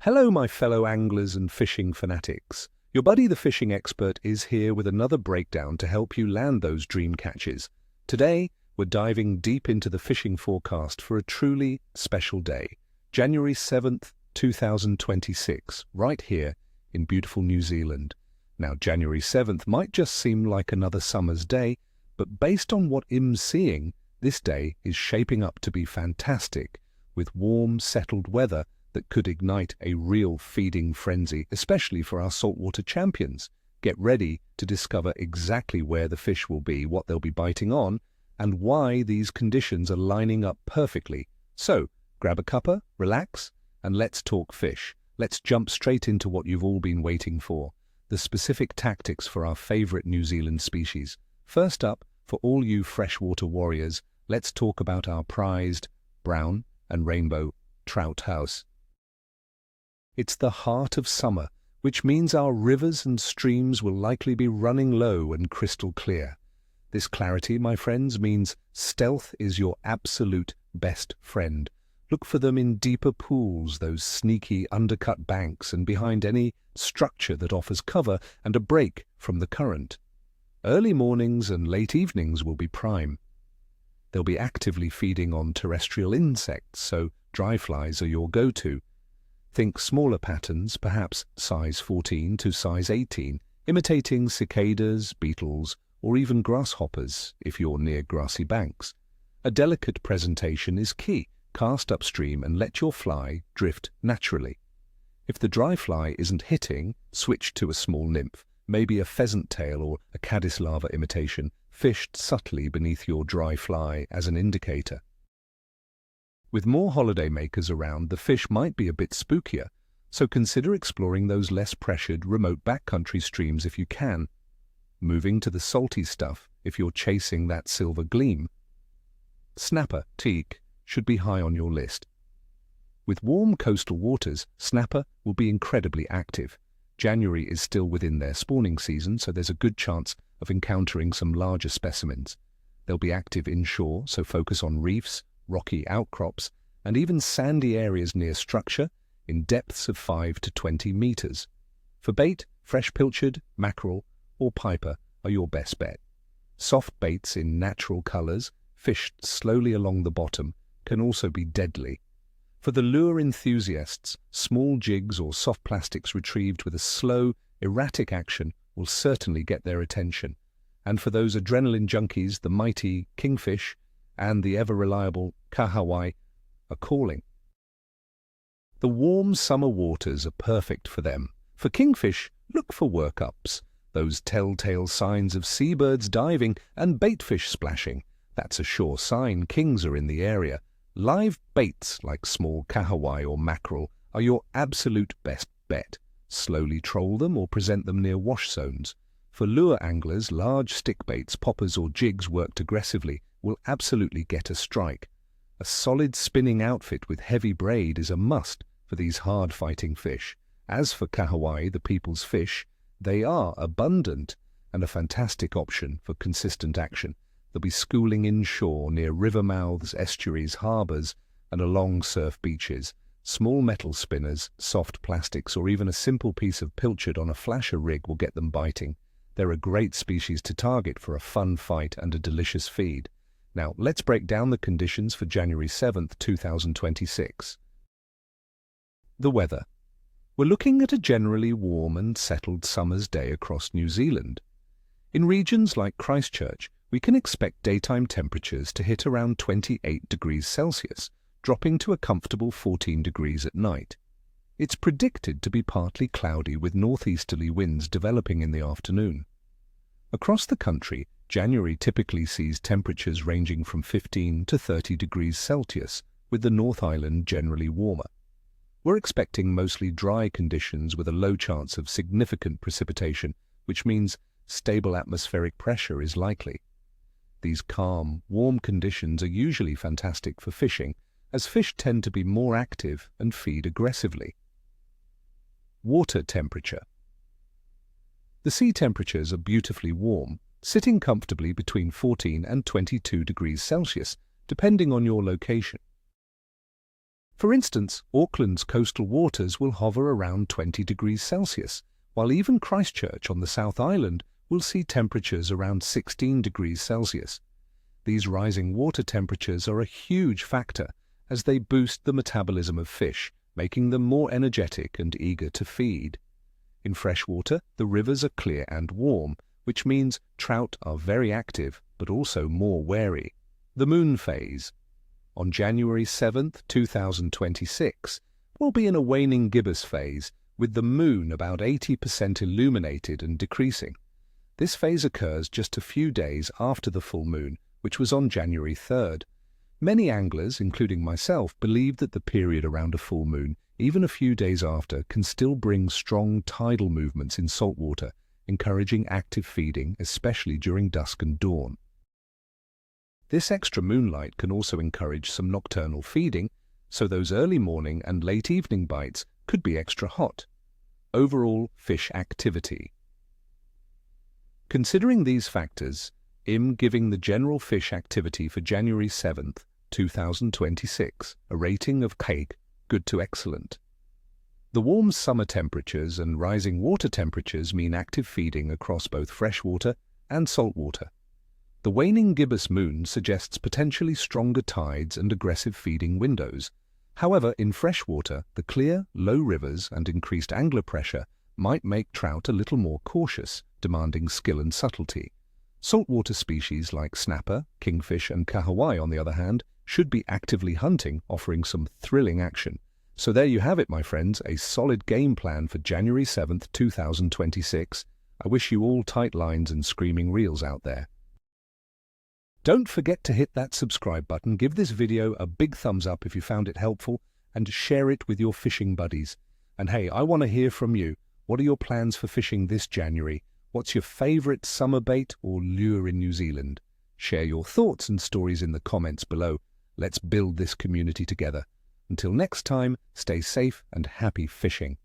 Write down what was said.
Hello, my fellow anglers and fishing fanatics. Your buddy the fishing expert is here with another breakdown to help you land those dream catches. Today, we're diving deep into the fishing forecast for a truly special day, January 7th, 2026, right here in beautiful New Zealand. Now, January 7th might just seem like another summer's day, but based on what IM's seeing, this day is shaping up to be fantastic, with warm, settled weather that could ignite a real feeding frenzy, especially for our saltwater champions. Get ready to discover exactly where the fish will be, what they'll be biting on, and why these conditions are lining up perfectly. So, grab a cuppa, relax, and let's talk fish. Let's jump straight into what you've all been waiting for, the specific tactics for our favorite New Zealand species. First up, for all you freshwater warriors, let's talk about our prized brown and rainbow trout house. It's the heart of summer, which means our rivers and streams will likely be running low and crystal clear. This clarity, my friends, means stealth is your absolute best friend. Look for them in deeper pools, those sneaky undercut banks, and behind any structure that offers cover and a break from the current. Early mornings and late evenings will be prime. They'll be actively feeding on terrestrial insects, so dry flies are your go-to. Think smaller patterns, perhaps size 14 to size 18, imitating cicadas, beetles, or even grasshoppers if you're near grassy banks. A delicate presentation is key. Cast upstream and let your fly drift naturally. If the dry fly isn't hitting, switch to a small nymph, maybe a pheasant tail or a caddis larva imitation, fished subtly beneath your dry fly as an indicator. With more holidaymakers around, the fish might be a bit spookier, so consider exploring those less pressured, remote backcountry streams if you can. Moving to the salty stuff if you're chasing that silver gleam. Snapper, teak, should be high on your list. With warm coastal waters, snapper will be incredibly active. January is still within their spawning season, so there's a good chance of encountering some larger specimens. They'll be active inshore, so focus on reefs, rocky outcrops, and even sandy areas near structure in depths of 5 to 20 meters. For bait, fresh pilchard, mackerel, or piper are your best bet. Soft baits in natural colors, fished slowly along the bottom, can also be deadly. For the lure enthusiasts, small jigs or soft plastics retrieved with a slow, erratic action will certainly get their attention. And for those adrenaline junkies, the mighty Kingfish and the ever-reliable Kahawai are calling. The warm summer waters are perfect for them. For Kingfish, look for workups, those telltale signs of seabirds diving and baitfish splashing. That's a sure sign kings are in the area. Live baits like small kahawai or mackerel are your absolute best bet. Slowly troll them or present them near wash zones. For lure anglers, large stick baits, poppers or jigs worked aggressively will absolutely get a strike. A solid spinning outfit with heavy braid is a must for these hard-fighting fish. As for kahawai, the people's fish, they are abundant and a fantastic option for consistent action. They'll be schooling inshore near river mouths, estuaries, harbors, and along surf beaches. Small metal spinners, soft plastics, or even a simple piece of pilchard on a flasher rig will get them biting. They're a great species to target for a fun fight and a delicious feed. Now, let's break down the conditions for January 7th, 2026. The weather. We're looking at a generally warm and settled summer's day across New Zealand. In regions like Christchurch, we can expect daytime temperatures to hit around 28 degrees Celsius, dropping to a comfortable 14 degrees at night. It's predicted to be partly cloudy with northeasterly winds developing in the afternoon. Across the country, January typically sees temperatures ranging from 15 to 30 degrees Celsius, with the North Island generally warmer. We're expecting mostly dry conditions with a low chance of significant precipitation, which means stable atmospheric pressure is likely. These calm, warm conditions are usually fantastic for fishing, as fish tend to be more active and feed aggressively. Water temperature. The sea temperatures are beautifully warm, sitting comfortably between 14 and 22 degrees Celsius, depending on your location. For instance, Auckland's coastal waters will hover around 20 degrees Celsius, while even Christchurch on the South Island will see temperatures around 16 degrees Celsius. These rising water temperatures are a huge factor as they boost the metabolism of fish, making them more energetic and eager to feed. In freshwater, the rivers are clear and warm, which means trout are very active but also more wary. The moon phase. On January 7th, 2026, we'll be in a waning gibbous phase, with the moon about 80% illuminated and decreasing. This phase occurs just a few days after the full moon, which was on January 3rd. Many anglers, including myself, believe that the period around a full moon, even a few days after, can still bring strong tidal movements in saltwater, encouraging active feeding, especially during dusk and dawn. This extra moonlight can also encourage some nocturnal feeding, so those early morning and late evening bites could be extra hot. Overall fish activity. Considering these factors, I'm giving the general fish activity for January 7th, 2026 a rating of cake, good to excellent. The warm summer temperatures and rising water temperatures mean active feeding across both freshwater and saltwater. The waning gibbous moon suggests potentially stronger tides and aggressive feeding windows. However, in freshwater, the clear, low rivers and increased angler pressure might make trout a little more cautious, demanding skill and subtlety. Saltwater species like snapper, kingfish and kahawai, on the other hand, should be actively hunting, offering some thrilling action. So there you have it, my friends, a solid game plan for January 7th, 2026. I wish you all tight lines and screaming reels out there. Don't forget to hit that subscribe button, give this video a big thumbs up if you found it helpful, and share it with your fishing buddies. And hey, I want to hear from you. What are your plans for fishing this January? What's your favorite summer bait or lure in New Zealand? Share your thoughts and stories in the comments below. Let's build this community together. Until next time, stay safe and happy fishing.